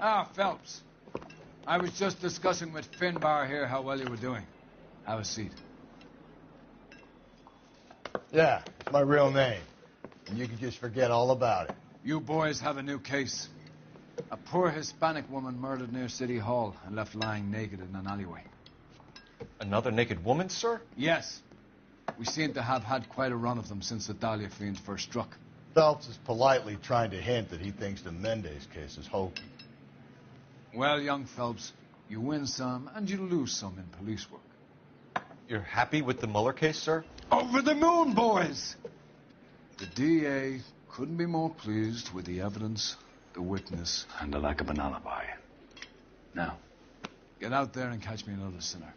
Ah, Phelps. I was just discussing with Finbar here how well you were doing. Have a seat. Yeah, it's my real name. And you can just forget all about it. You boys have a new case. A poor Hispanic woman murdered near City Hall and left lying naked in an alleyway. Another naked woman, sir? Yes. We seem to have had quite a run of them since the Dahlia fiend first struck. Phelps is politely trying to hint that he thinks the Mendez case is hokey. Well, young Phelps, you win some and you lose some in police work. You're happy with the Mueller case, sir? Over the moon, boys! The DA couldn't be more pleased with the evidence, the witness, and the lack of an alibi. Now, get out there and catch me another sinner.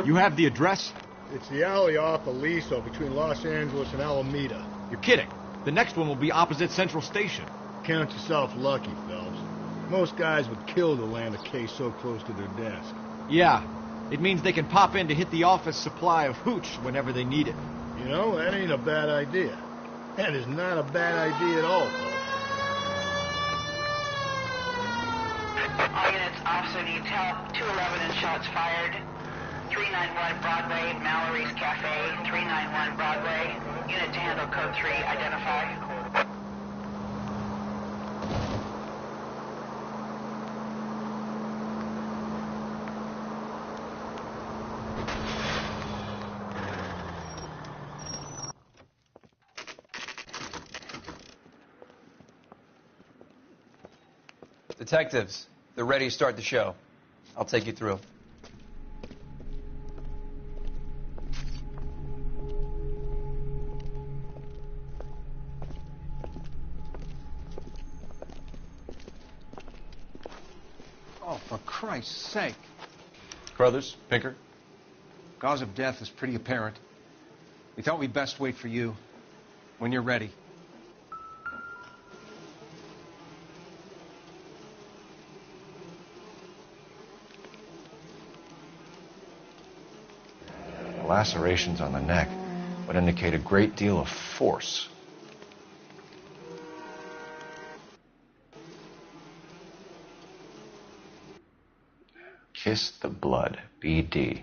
You have the address? It's the alley off Aliso between Los Angeles and Alameda. You're kidding. The next one will be opposite Central Station. Count yourself lucky, Phelps. Most guys would kill to land a case so close to their desk. Yeah. It means they can pop in to hit the office supply of hooch whenever they need it. You know, that ain't a bad idea. That is not a bad idea at all, Phelps. All units, officer needs help. 211 and shots fired. 391 Broadway, Mallory's Cafe. 391 Broadway. Unit to handle code 3, identify. Detectives, they're ready to start the show. I'll take you through. Oh, for Christ's sake. Crothers, Pinker? Cause of death is pretty apparent. We thought we'd best wait for you when you're ready. The lacerations on the neck would indicate a great deal of force. Kiss the blood, BD.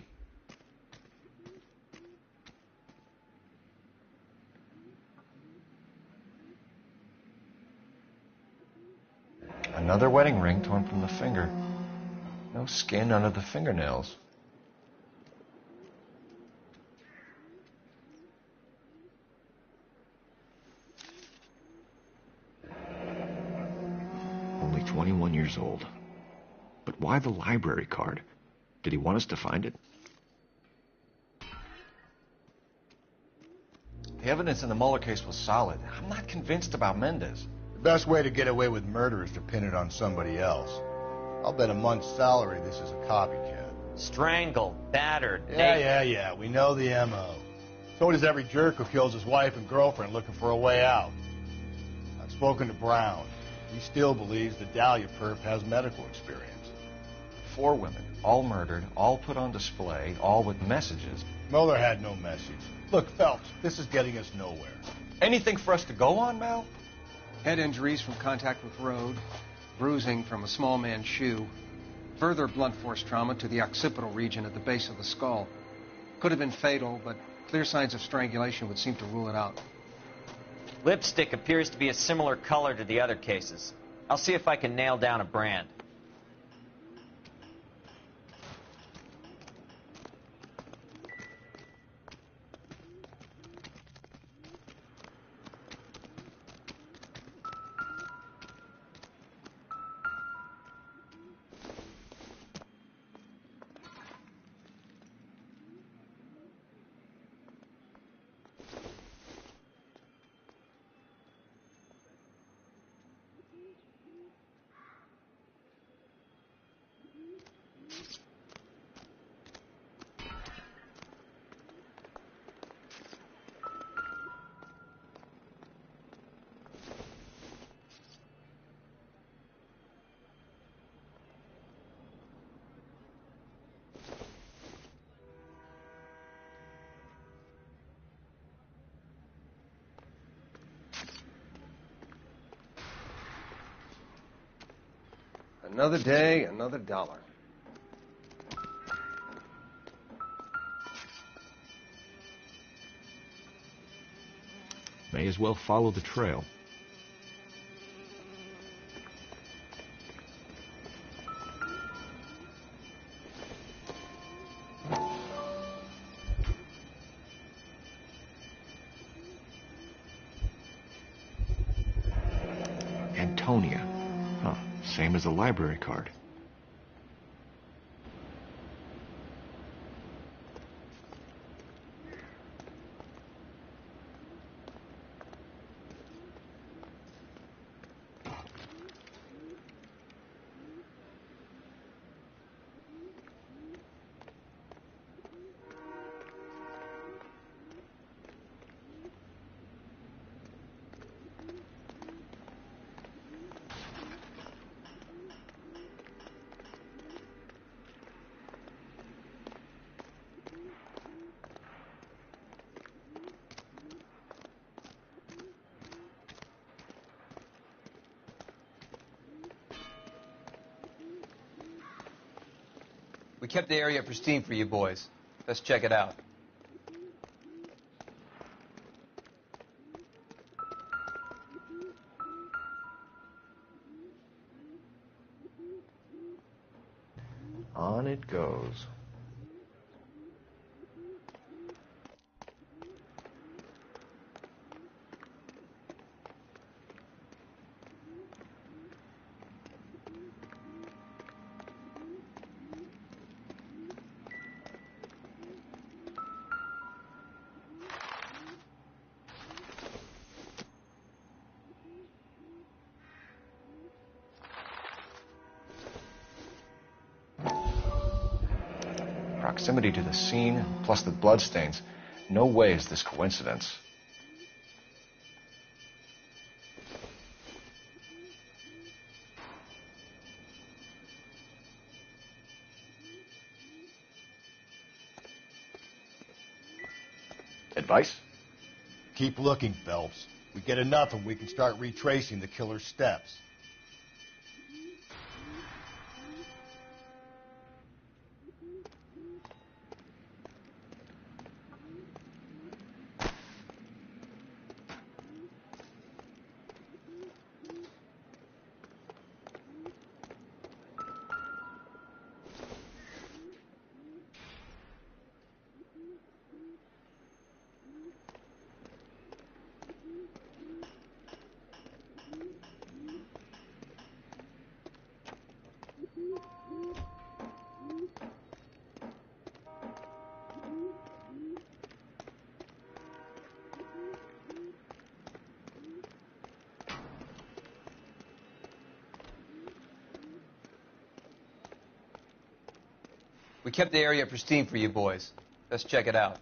Another wedding ring torn from the finger. No skin under the fingernails. Only 21 years old. But why the library card? Did he want us to find it? The evidence in the Mueller case was solid. I'm not convinced about Mendez. The best way to get away with murder is to pin it on somebody else. I'll bet a month's salary this is a copycat. Strangled, battered, Yeah. We know the M.O. So does every jerk who kills his wife and girlfriend looking for a way out. I've spoken to Brown. He still believes the Dahlia perp has medical experience. 4 women, all murdered, all put on display, all with messages. Mueller had no message. Look, Phelps, this is getting us nowhere. Anything for us to go on, Mal? Head injuries from contact with road, bruising from a small man's shoe, further blunt force trauma to the occipital region at the base of the skull. Could have been fatal, but clear signs of strangulation would seem to rule it out. Lipstick appears to be a similar color to the other cases. I'll see if I can nail down a brand. Another day, another dollar. May as well follow the trail. Antonia. Huh. Same as the library card. We kept the area pristine for you boys. Let's check it out. On it goes. Proximity to the scene, plus the bloodstains. No way is this coincidence. Advice? Keep looking, Phelps. We get enough and we can start retracing the killer's steps. We kept the area pristine for you boys. Let's check it out.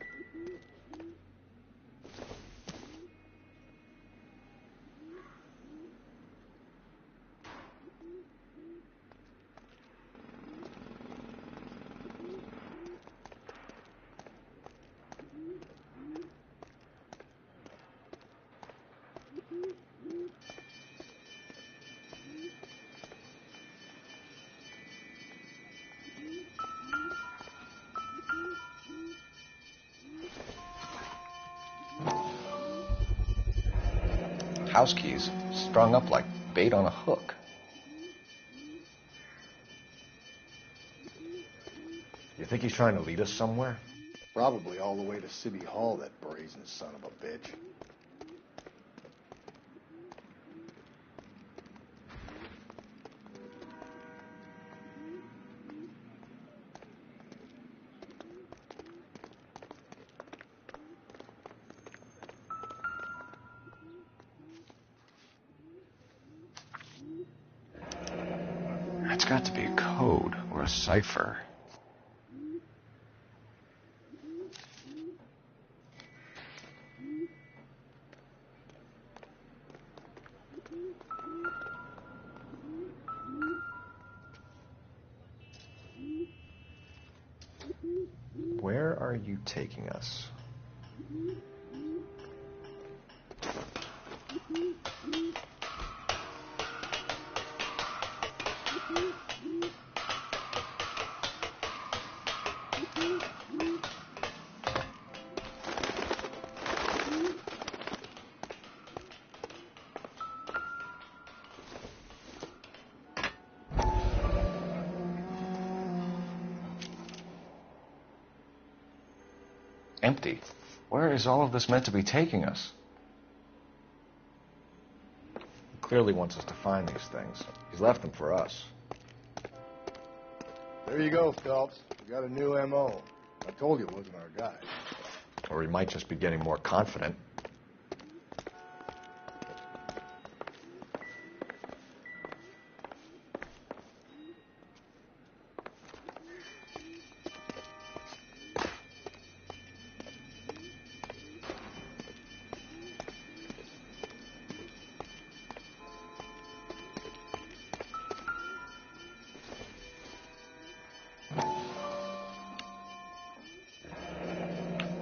House keys strung up like bait on a hook. You think he's trying to lead us somewhere? Probably all the way to City Hall, that brazen son of a bitch. That's got to be a code or a cipher. Where are you taking us? empty. Where is all of this meant to be taking us? He clearly wants us to find these things. He's left them for us. There you go, Phelps. You got a new M.O. I told you it wasn't our guy. Or he might just be getting more confident.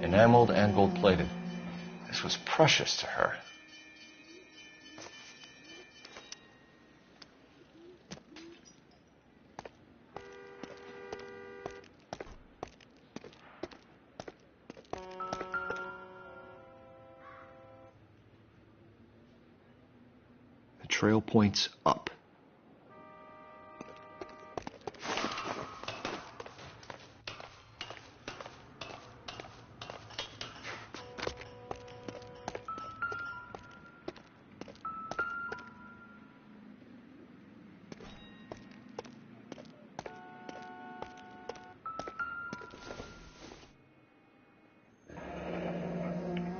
Enameled and gold-plated. This was precious to her. The trail points up.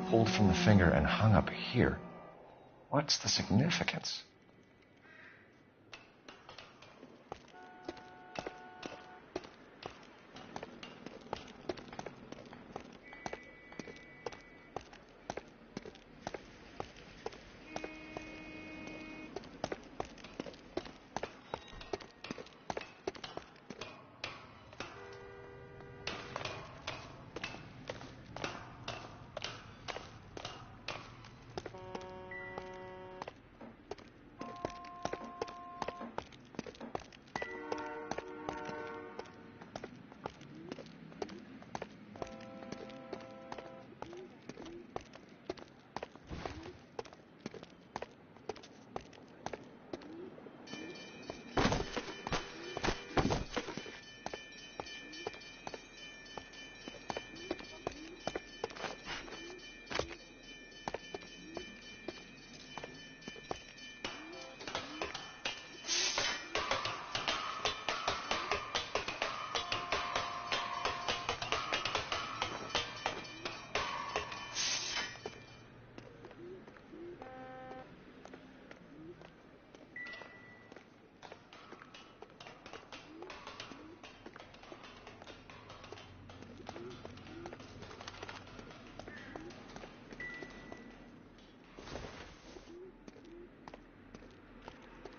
Pulled from the finger and hung up here. What's the significance?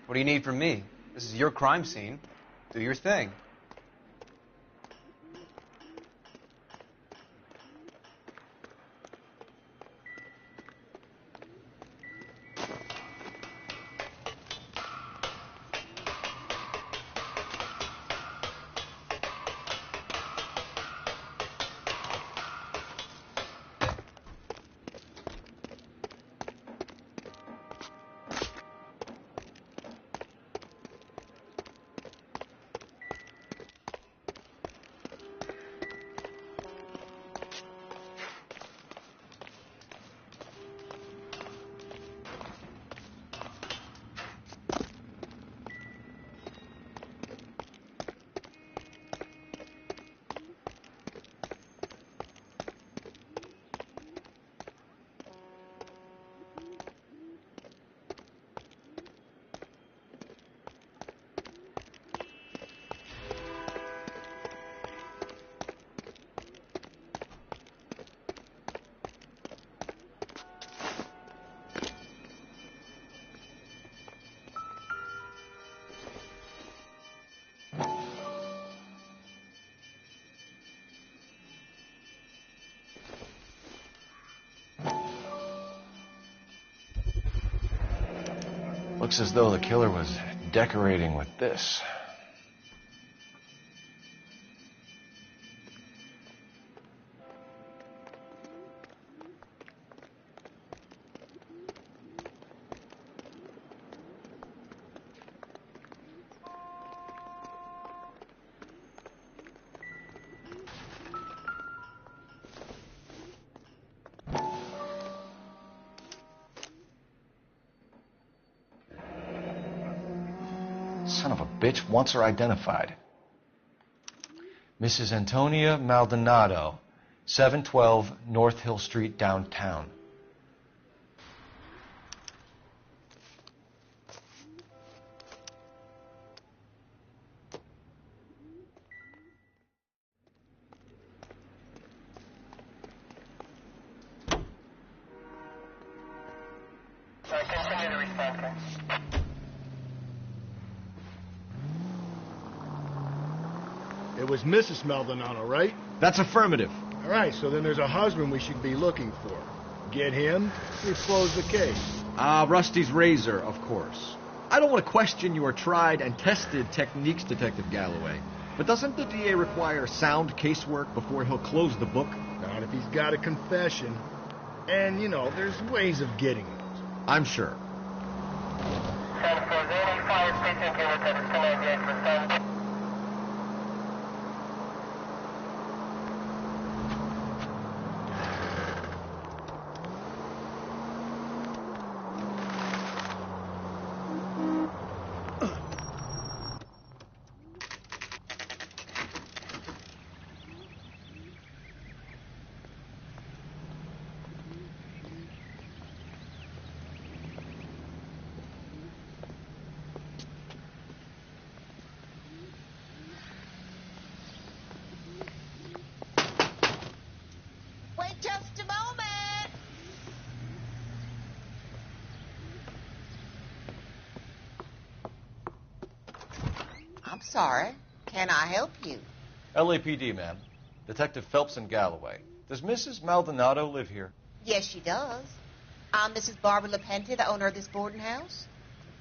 What do you need from me? This is your crime scene. Do your thing. Looks as though the killer was decorating with this. Son of a bitch wants her identified. Mrs. Antonia Maldonado, 712 North Hill Street, downtown. Continue to respond. It was Mrs. Maldonado, right? That's affirmative. All right, so then there's a husband we should be looking for. Get him, we close the case. Rusty's razor, of course. I don't want to question your tried and tested techniques, Detective Galloway. But doesn't the DA require sound casework before he'll close the book? Not if he's got a confession. And, you know, there's ways of getting it. I'm sure. Wait just a moment. I'm sorry. Can I help you? LAPD, ma'am. Detective Phelps and Galloway. Does Mrs. Maldonado live here? Yes, she does. I'm Mrs. Barbara LaPente, the owner of this boarding house.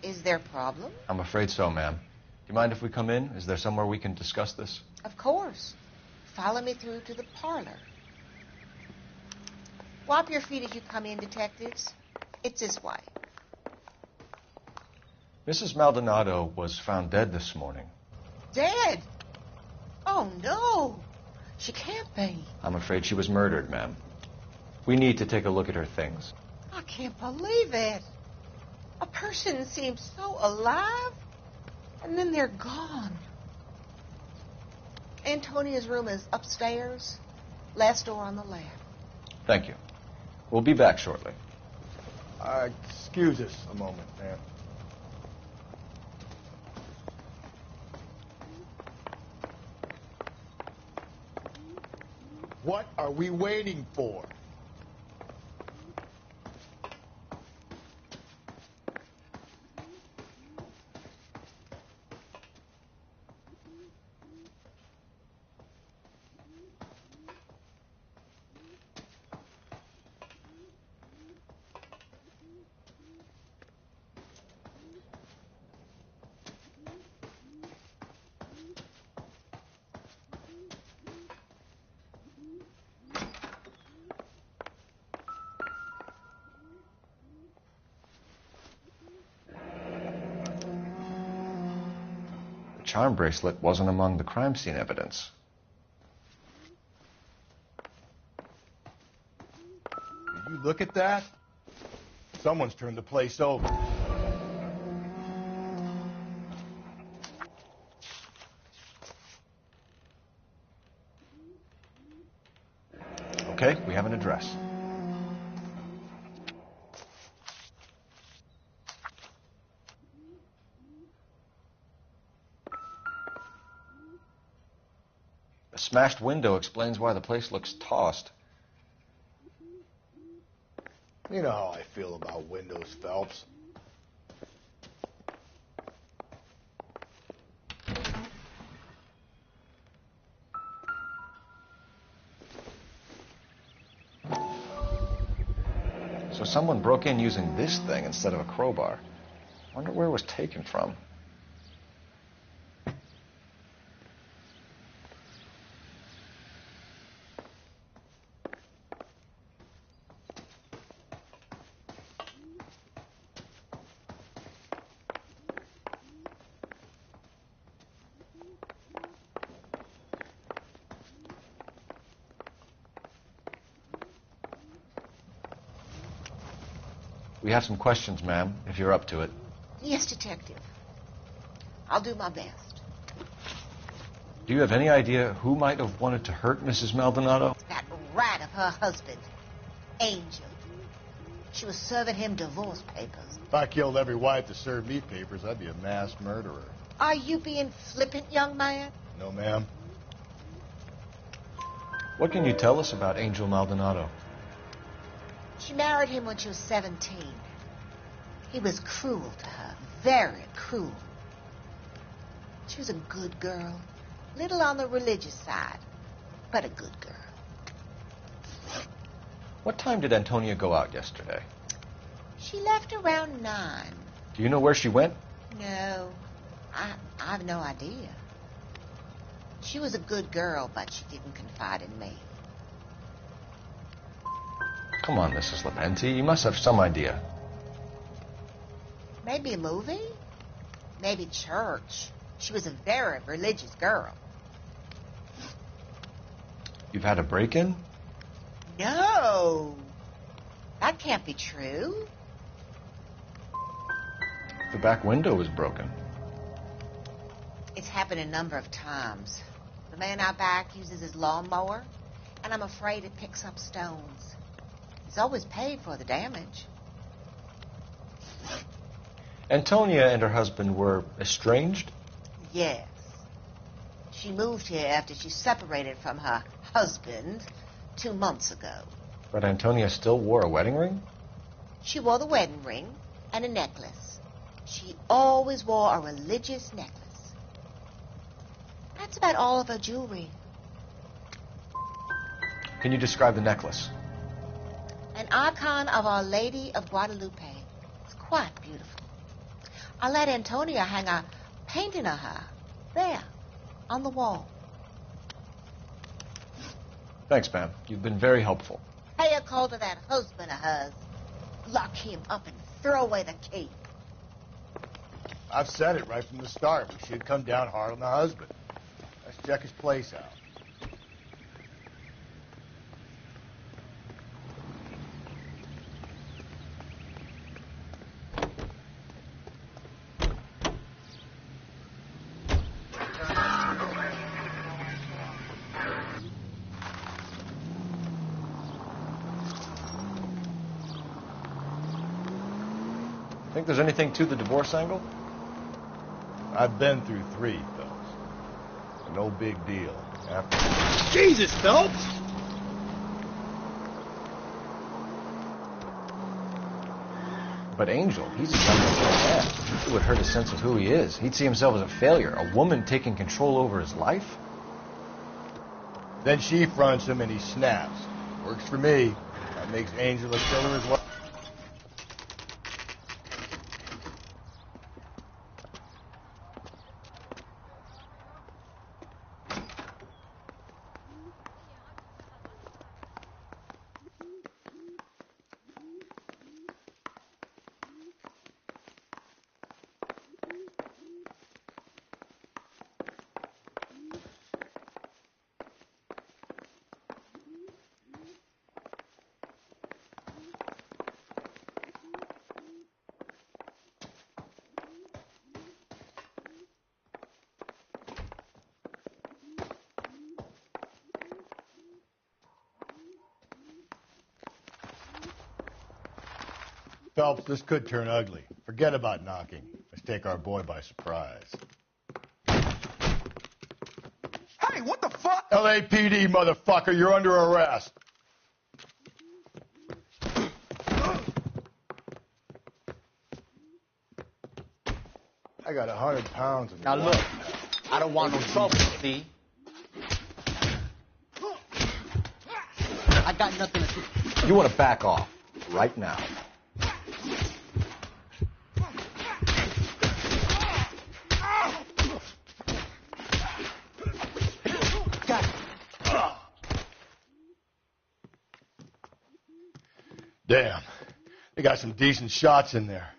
Is there a problem? I'm afraid so, ma'am. Do you mind if we come in? Is there somewhere we can discuss this? Of course. Follow me through to the parlor. Wipe your feet as you come in, detectives. It's this way. Mrs. Maldonado was found dead this morning. Dead? Oh, no. She can't be. I'm afraid she was murdered, ma'am. We need to take a look at her things. I can't believe it. A person seems so alive, and then they're gone. Antonia's room is upstairs, last door on the left. Thank you. We'll be back shortly. Excuse us a moment, ma'am. What are we waiting for? The charm bracelet wasn't among the crime scene evidence. Did you look at that? Someone's turned the place over. Okay, we have an address. A smashed window explains why the place looks tossed. You know how I feel about windows, Phelps. So someone broke in using this thing instead of a crowbar. Wonder where it was taken from. We have some questions, ma'am, if you're up to it. Yes, detective. I'll do my best. Do you have any idea who might have wanted to hurt Mrs. Maldonado? That rat of her husband, Angel. She was serving him divorce papers. If I killed every wife to serve me papers, I'd be a mass murderer. Are you being flippant, young man? No, ma'am. What can you tell us about Angel Maldonado? She married him when she was 17. He was cruel to her, very cruel. She was a good girl, little on the religious side, but a good girl. What time did Antonia go out yesterday? She left around 9. Do you know where she went? No, I've no idea. She was a good girl, but she didn't confide in me. Come on, Mrs. Lepenti, you must have some idea. Maybe a movie? Maybe church. She was a very religious girl. You've had a break-in? No, that can't be true. The back window was broken. It's happened a number of times. The man out back uses his lawnmower, and I'm afraid it picks up stones. He's always paid for the damage. Antonia and her husband were estranged? Yes. She moved here after she separated from her husband 2 months ago. But Antonia still wore a wedding ring? She wore the wedding ring and a necklace. She always wore a religious necklace. That's about all of her jewelry. Can you describe the necklace? An icon of Our Lady of Guadalupe. It's quite beautiful. I let Antonia hang a painting of her there on the wall. Thanks, ma'am. You've been very helpful. Pay a call to that husband of hers. Lock him up and throw away the key. I've said it right from the start. We should come down hard on the husband. Let's check his place out. Think there's anything to the divorce angle? I've been through 3, Phelps. No big deal. Jesus, Phelps! But Angel, he's a young man. It would hurt his sense of who he is. He'd see himself as a failure, a woman taking control over his life. Then she fronts him and he snaps. Works for me. That makes Angel a killer as well. Phelps, this could turn ugly. Forget about knocking. Let's take our boy by surprise. Hey, what the fuck? LAPD, motherfucker, you're under arrest. I got 100 pounds in Now the look, I don't want no trouble, see? I got nothing to do. You want to back off right now. Damn. They got some decent shots in there.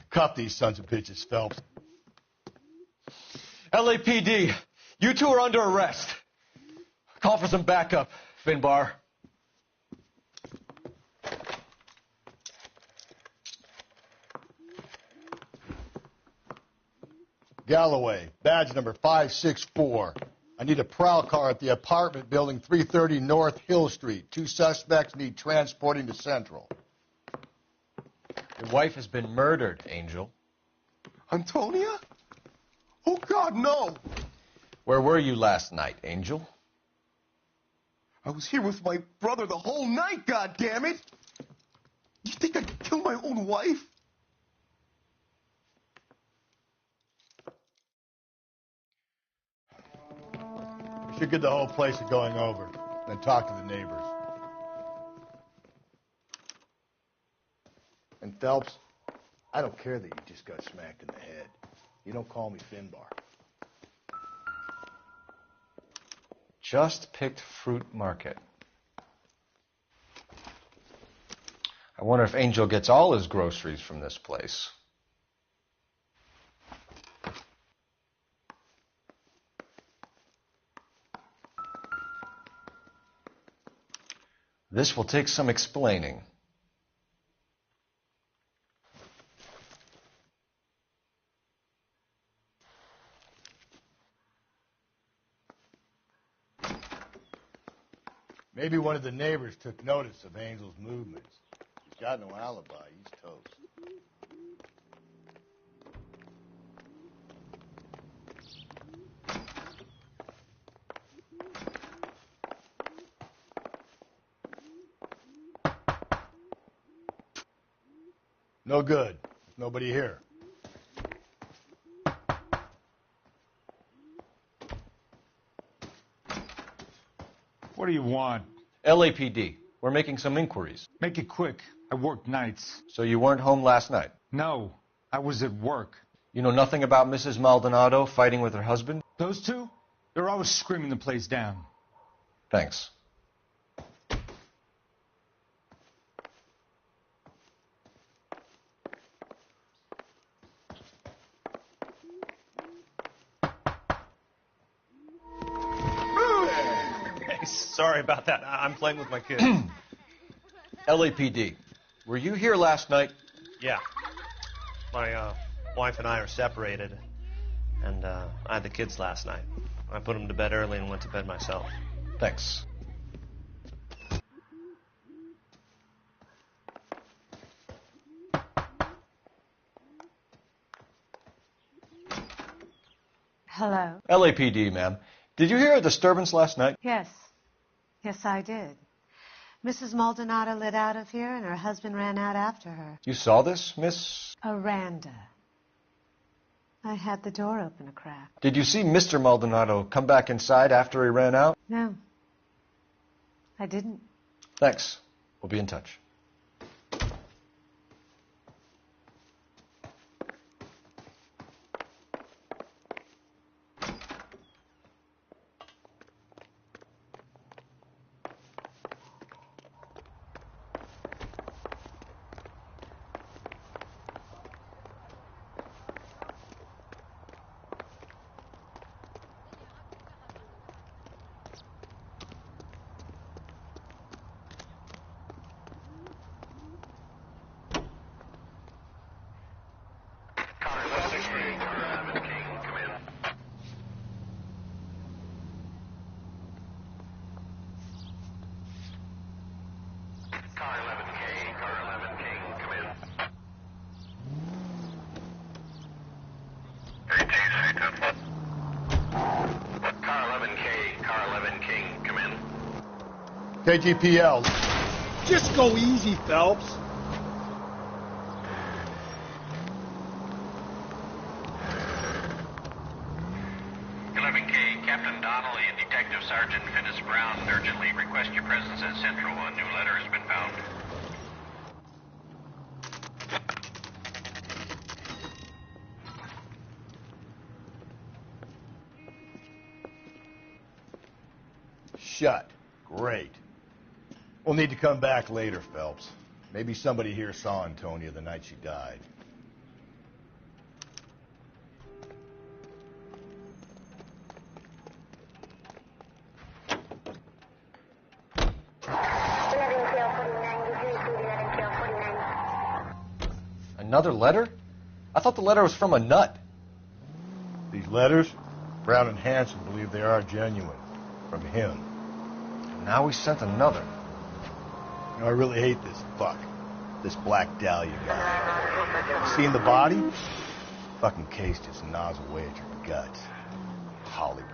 Cuff these sons of bitches, Phelps. LAPD, you two are under arrest. Call for some backup, Finbar. Galloway, badge number 564. I need a prowl car at the apartment building 330 North Hill Street. 2 suspects need transporting to Central. Your wife has been murdered, Angel. Antonia? Oh, God, no. Where were you last night, Angel? I was here with my brother the whole night, goddammit! You think I'd kill my own wife? We should get the whole place a going over, then talk to the neighbors. And Phelps, I don't care that you just got smacked in the head. You don't call me Finbar. Just picked Fruit Market. I wonder if Angel gets all his groceries from this place. This will take some explaining. Maybe one of the neighbors took notice of Angel's movements. He's got no alibi. He's toast. No good. Nobody here. What do you want? LAPD. We're making some inquiries. Make it quick. I work nights. So you weren't home last night? No, I was at work. You know nothing about Mrs. Maldonado fighting with her husband? Those two? They're always screaming the place down. Thanks. Sorry about that. I'm playing with my kids. LAPD. Were you here last night? Yeah. My wife and I are separated, and I had the kids last night. I put them to bed early and went to bed myself. Thanks. Hello? LAPD, ma'am. Did you hear a disturbance last night? Yes. Yes, I did. Mrs. Maldonado lit out of here, and her husband ran out after her. You saw this, Miss? Aranda. I had the door open a crack. Did you see Mr. Maldonado come back inside after he ran out? No. I didn't. Thanks. We'll be in touch. KGPL. Just go easy, Phelps. Captain Donnelly and Detective Sergeant Finis Brown urgently request your presence at Central. A new letter has been found. Shut. Great. We'll need to come back later, Phelps. Maybe somebody here saw Antonia the night she died. Another letter? I thought the letter was from a nut. These letters, Brown and Hanson believe they are genuine. From him. Now he sent another. You know, I really hate this fuck. This Black Dahlia guy. You seen the body? Fucking case just gnaws away at your guts. Hollywood.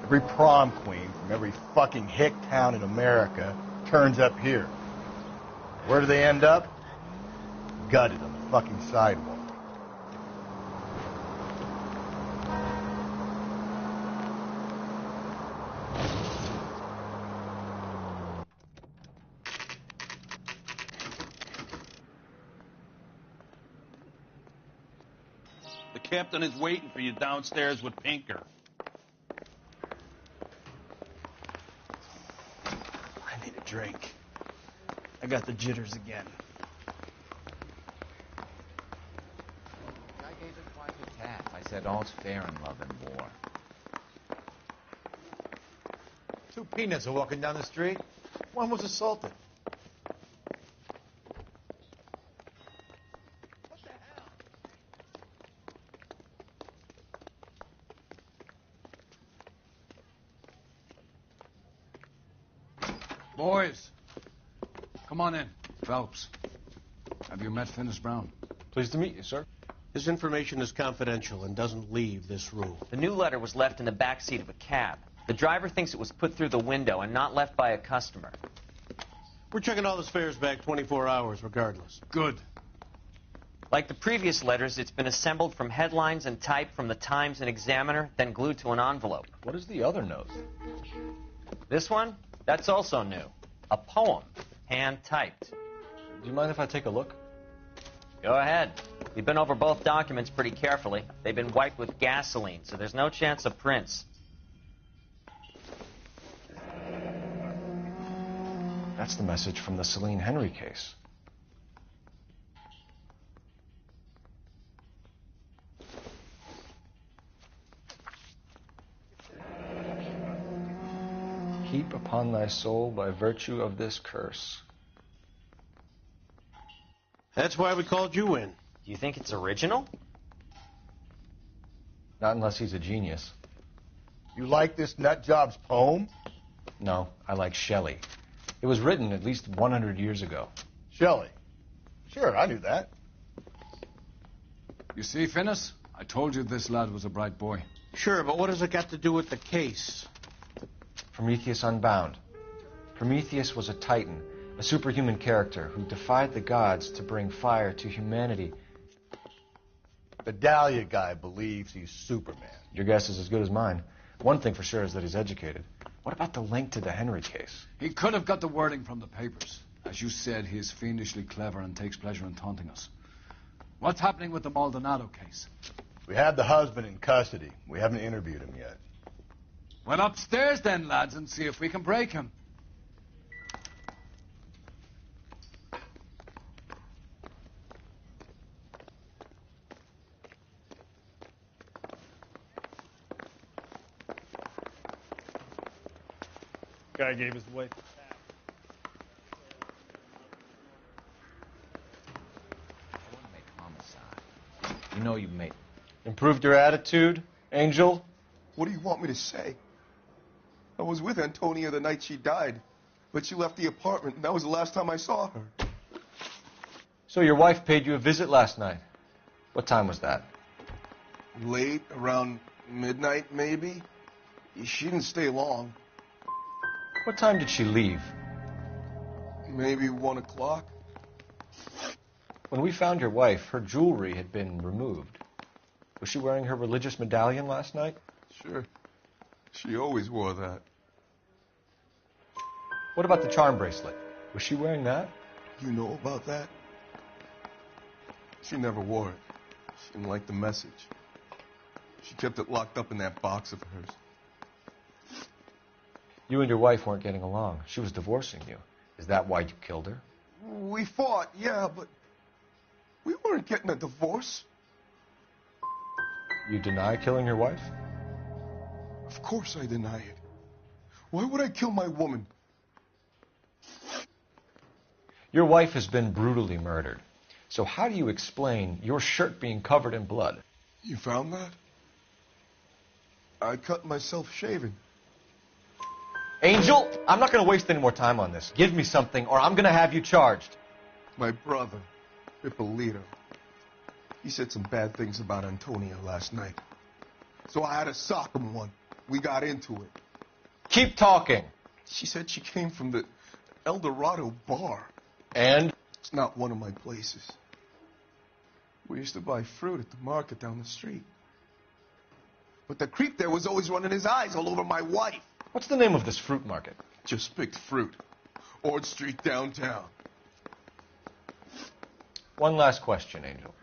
Every prom queen from every fucking hick town in America turns up here. Where do they end up? Gutted on the fucking sidewalk. The captain is waiting for you downstairs with Pinker. I need a drink. I got the jitters again. I gave it quite a tap. I said all's fair in love and war. Two peanuts are walking down the street. One was assaulted. Boys, come on in. Phelps, have you met Finis Brown? Pleased to meet you, sir. His information is confidential and doesn't leave this room. The new letter was left in the back seat of a cab. The driver thinks it was put through the window and not left by a customer. We're checking all the spares back 24 hours regardless. Good. Like the previous letters, it's been assembled from headlines and type from the Times and Examiner, then glued to an envelope. What is the other note? This one? That's also new. A poem, hand-typed. Do you mind if I take a look? Go ahead. We've been over both documents pretty carefully. They've been wiped with gasoline, so there's no chance of prints. That's the message from the Celine Henry case. Heap upon thy soul by virtue of this curse. That's why we called you in. Do you think it's original? Not unless he's a genius. You like this nutjob's poem? No, I like Shelley. It was written at least 100 years ago. Shelley? Sure, I knew that. You see, Finis? I told you this lad was a bright boy. Sure, but what has it got to do with the case? Prometheus Unbound. Prometheus was a titan, a superhuman character who defied the gods to bring fire to humanity. The Dahlia guy believes he's Superman. Your guess is as good as mine. One thing for sure is that he's educated. What about the link to the Henry case? He could have got the wording from the papers. As you said, he is fiendishly clever and takes pleasure in taunting us. What's happening with the Maldonado case? We have the husband in custody. We haven't interviewed him yet. Well, upstairs then, lads, and see if we can break him. Guy gave his wife. I want to make homicide. You know you made... Improved your attitude, Angel? What do you want me to say? I was with Antonia the night she died, but she left the apartment, and that was the last time I saw her. So your wife paid you a visit last night. What time was that? Late, around midnight, maybe. She didn't stay long. What time did she leave? Maybe 1 o'clock. When we found your wife, her jewelry had been removed. Was she wearing her religious medallion last night? Sure. She always wore that. What about the charm bracelet? Was she wearing that? You know about that? She never wore it. She didn't like the message. She kept it locked up in that box of hers. You and your wife weren't getting along. She was divorcing you. Is that why you killed her? We fought, yeah, but we weren't getting a divorce. You deny killing your wife? Of course I deny it. Why would I kill my woman? Your wife has been brutally murdered. So how do you explain your shirt being covered in blood? You found that? I cut myself shaving. Angel, I'm not going to waste any more time on this. Give me something, or I'm going to have you charged. My brother, Ippolito, he said some bad things about Antonia last night. So I had to sock him one. We got into it. Keep talking. She said she came from the El Dorado bar. And? It's not one of my places. We used to buy fruit at the market down the street. But the creep there was always running his eyes all over my wife. What's the name of this fruit market? Just picked fruit. Ord Street downtown. One last question, Angel.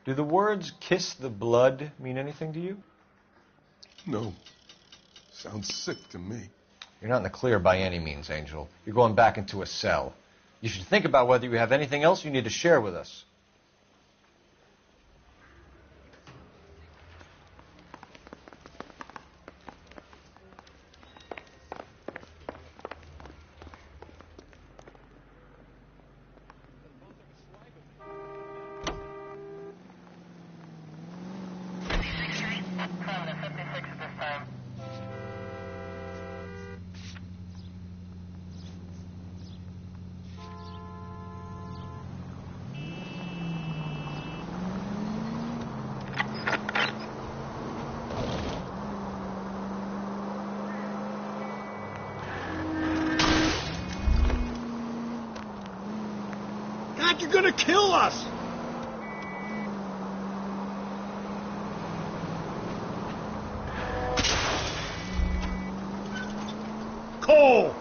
Do the words kiss the blood mean anything to you? No. Sounds sick to me. You're not in the clear by any means, Angel. You're going back into a cell. You should think about whether you have anything else you need to share with us. God, you're gonna kill us! Cole!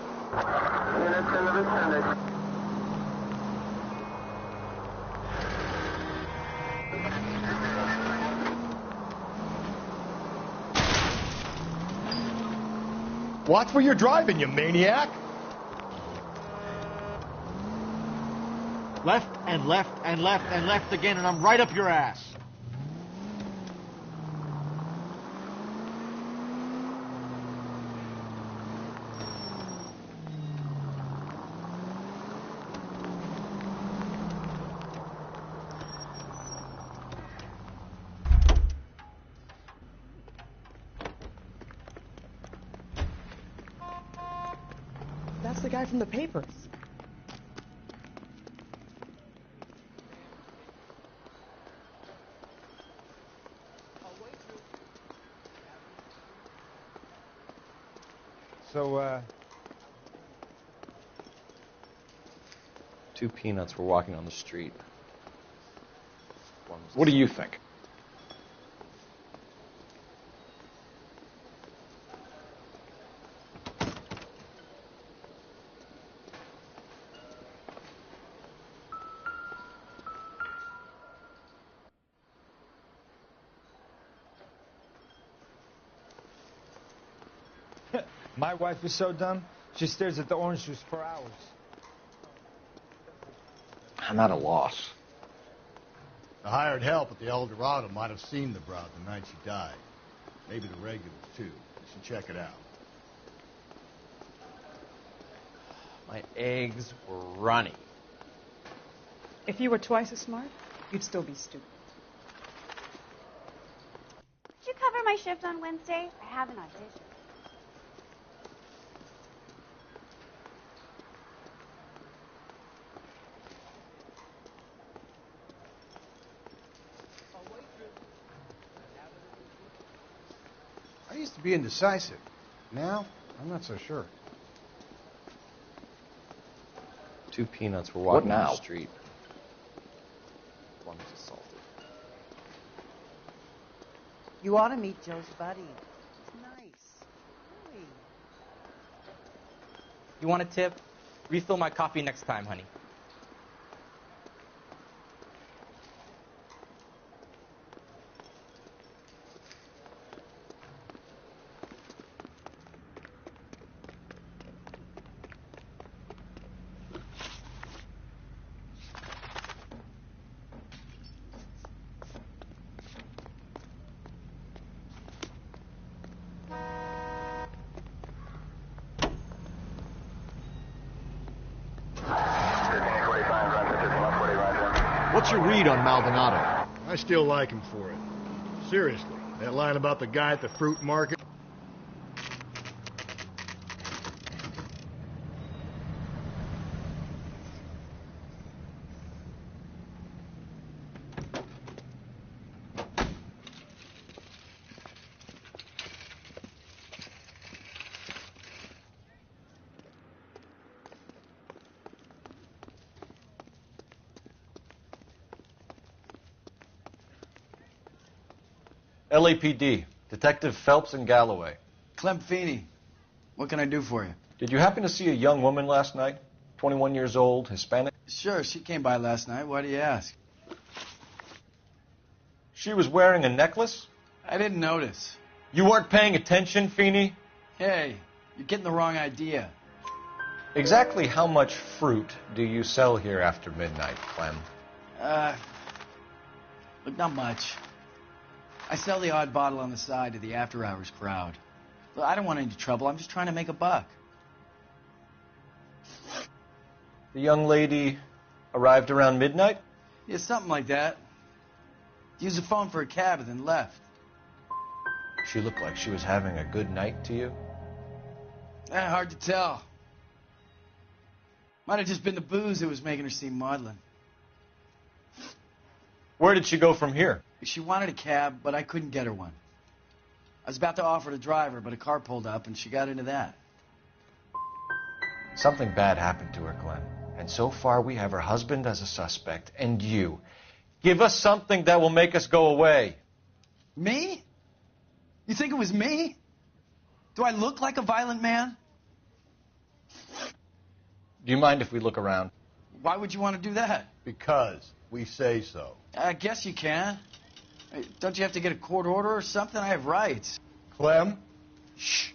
Watch where you're driving, you maniac! Left and left and left and left again, and I'm right up your ass. That's the guy from the papers. So, 2 peanuts were walking on the street. What do you think? my wife is so dumb, she stares at the orange juice for hours. I'm at a loss. The hired help at the El Dorado might have seen the broad the night she died. Maybe the regulars, too. You should check it out. My eggs were runny. If you were twice as smart, you'd still be stupid. Could you cover my shift on Wednesday? I have an audition. I used to be indecisive. Now, I'm not so sure. 2 peanuts were walking on now? the street. One was assaulted. You ought to meet Joe's buddy. He's nice. Really. You want a tip? Refill my coffee next time, honey. What's your read on Maldonado? I still like him for it. Seriously, That line about the guy at the fruit market? LAPD, Detective Phelps and Galloway. Clem Feeney, what can I do for you? Did you happen to see a young woman last night? 21 years old, Hispanic? Sure, she came by last night. Why do you ask? She was wearing a necklace? I didn't notice. You weren't paying attention, Feeney? Hey, you're getting the wrong idea. Exactly how much fruit do you sell here after midnight, Clem? Look, not much. I sell the odd bottle on the side to the after-hours crowd. Look, I don't want any trouble. I'm just trying to make a buck. The young lady arrived around midnight? Yeah, something like that. Used the phone for a cab and then left. She looked like she was having a good night to you? Hard to tell. Might have just been the booze that was making her seem maudlin. Where did she go from here? She wanted a cab, but I couldn't get her one. I was about to offer to drive her, but a car pulled up, and she got into that. Something bad happened to her, Clem. And so far, we have her husband as a suspect, and you. Give us something that will make us go away. Me? You think it was me? Do I look like a violent man? Do you mind if we look around? Why would you want to do that? Because we say so. I guess you can. Hey, don't you have to get a court order or something? I have rights. Clem? Shh.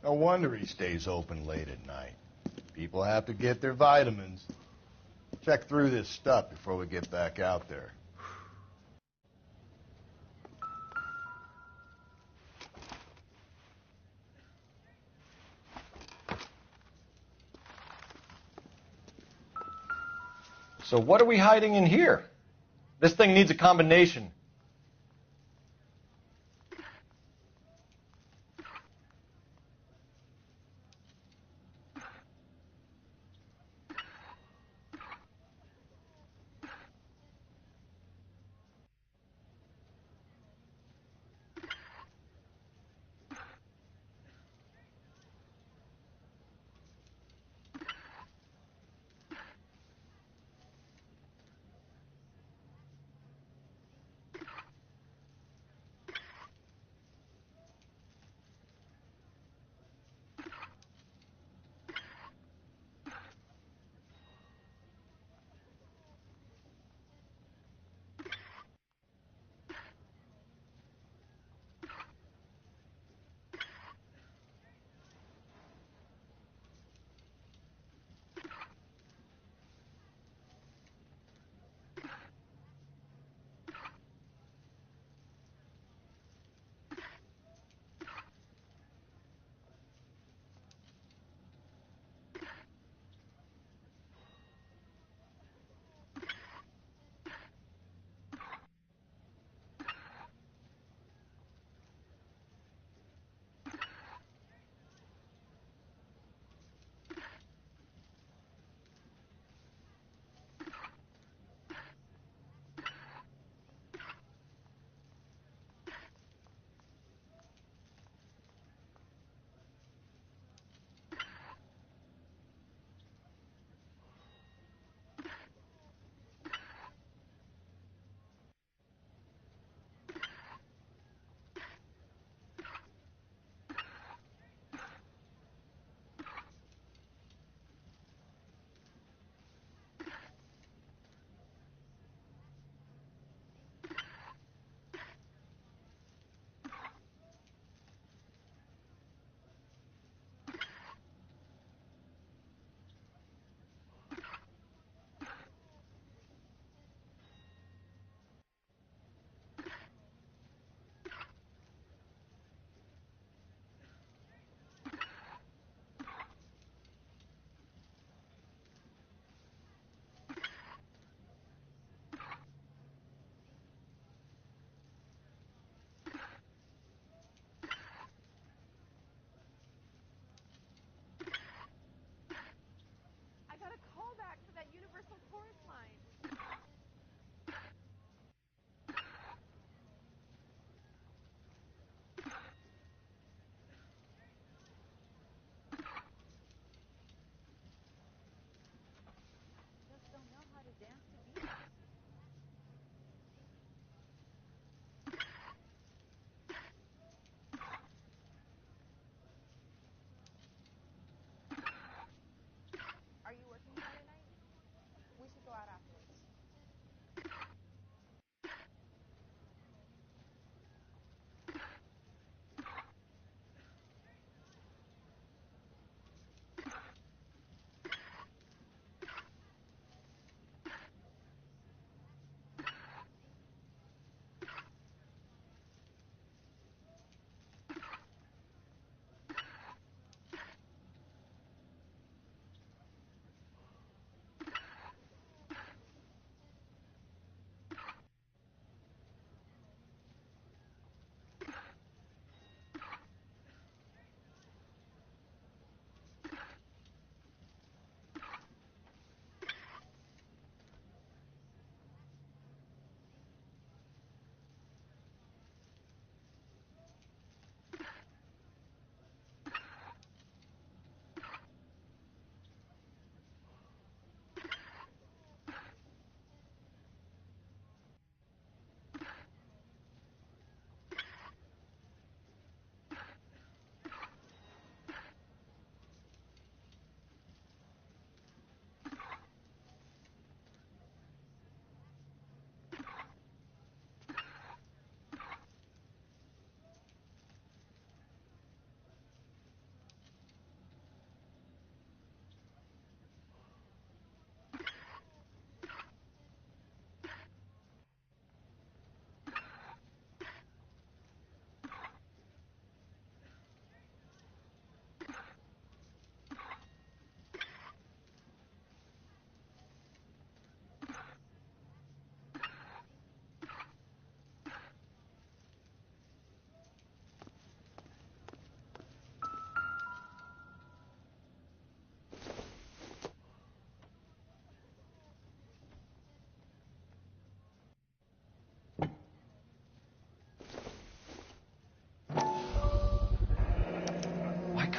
No wonder he stays open late at night. People have to get their vitamins. Check through this stuff before we get back out there. So what are we hiding in here? This thing needs a combination.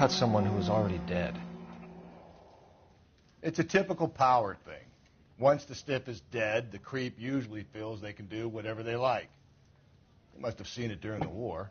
cut someone who was already dead? It's a typical power thing. Once the stiff is dead, the creep usually feels they can do whatever they like. They must have seen it during the war.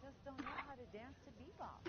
Just don't know how to dance to bebop.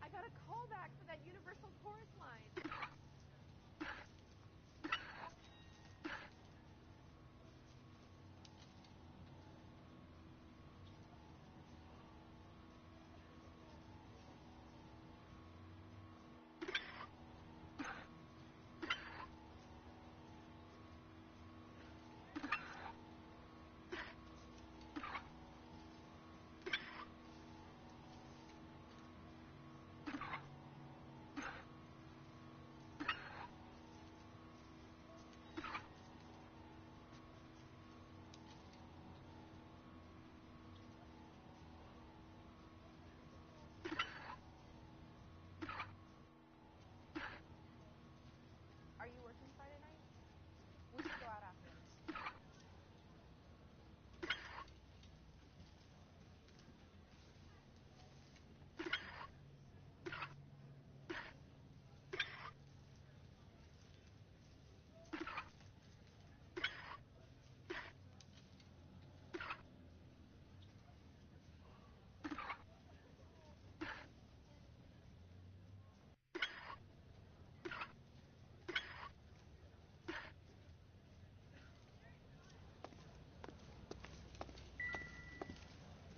I got a callback for that universal chorus line.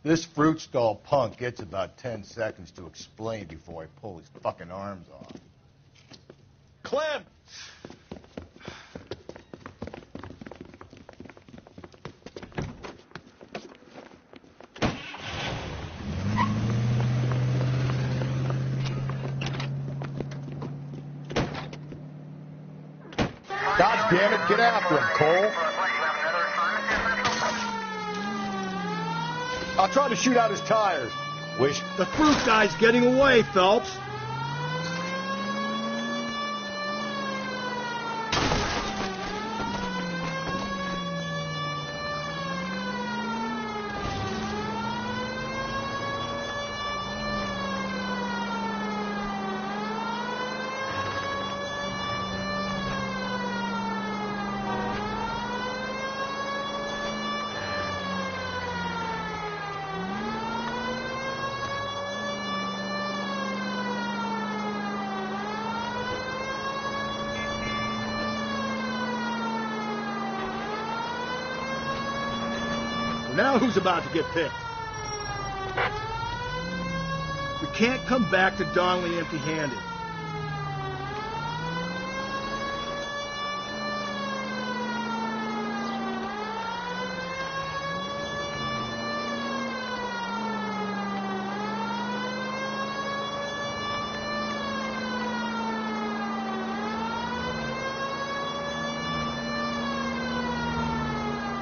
This fruit stall punk gets about 10 seconds to explain before I pull his fucking arms off. Clem! God damn it, get after him, Cole. I'll try to shoot out his tires. Wish. The fruit guy's getting away, Phelps. Now who's about to get picked? We can't come back to Donnelly empty-handed.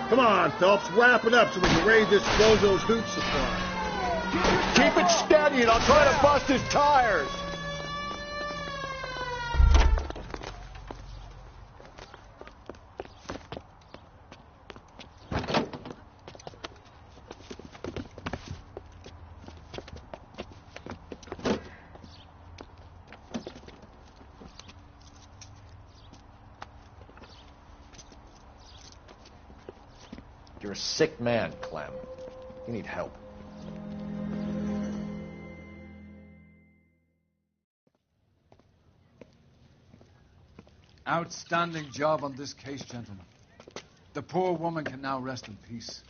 Come on, Phelps, wrap it up so we can raise this Bozo's hoot supply. Keep it steady and I'll try to bust his tires. You're a sick man, Clem. You need help. Outstanding job on this case, gentlemen. The poor woman can now rest in peace.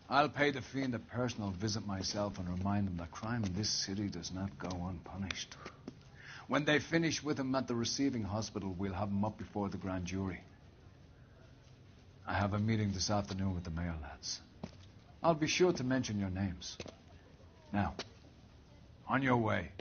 I'll pay the fiend a personal visit myself and remind him that crime in this city does not go unpunished. When they finish with him at the receiving hospital, we'll have him up before the grand jury. I have a meeting this afternoon with the mayor lads. I'll be sure to mention your names. Now, on your way.